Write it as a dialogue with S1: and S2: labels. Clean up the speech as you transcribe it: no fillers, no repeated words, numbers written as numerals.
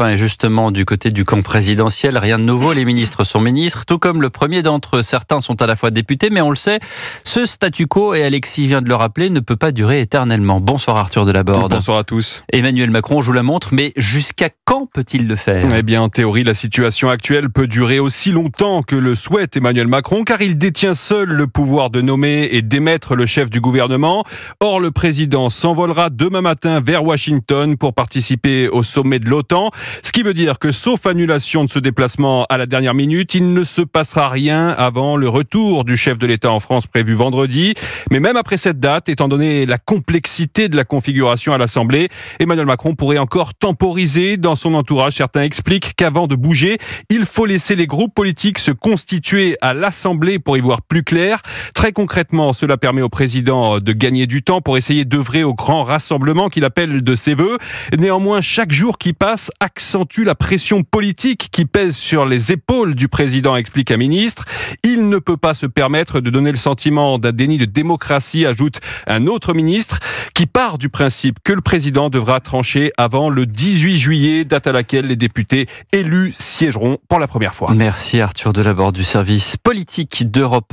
S1: Et justement, du côté du camp présidentiel, rien de nouveau, les ministres sont ministres, tout comme le premier d'entre eux. Certains sont à la fois députés, mais on le sait, ce statu quo, et Alexis vient de le rappeler, ne peut pas durer éternellement. Bonsoir Arthur Delaborde.
S2: Bonsoir à tous.
S1: Emmanuel Macron joue la montre, mais jusqu'à quand peut-il le faire ?
S2: Eh bien, en théorie, la situation actuelle peut durer aussi longtemps que le souhaite Emmanuel Macron, car il détient seul le pouvoir de nommer et d'émettre le chef du gouvernement. Or, le président s'envolera demain matin vers Washington pour participer au sommet de l'OTAN. Ce qui veut dire que, sauf annulation de ce déplacement à la dernière minute, il ne se passera rien avant le retour du chef de l'État en France prévu vendredi. Mais même après cette date, étant donné la complexité de la configuration à l'Assemblée, Emmanuel Macron pourrait encore temporiser. Dans son entourage, certains expliquent qu'avant de bouger, il faut laisser les groupes politiques se constituer à l'Assemblée pour y voir plus clair. Très concrètement, cela permet au président de gagner du temps pour essayer d'œuvrer au grand rassemblement qu'il appelle de ses voeux. Néanmoins, chaque jour qui passe accentue la pression politique qui pèse sur les épaules du président, explique un ministre. Il ne peut pas se permettre de donner le sentiment d'un déni de démocratie, ajoute un autre ministre, qui part du principe que le président devra trancher avant le 18 juillet, date à laquelle les députés élus siégeront pour la première fois.
S1: Merci Arthur Delaborde du service politique d'Europe 1.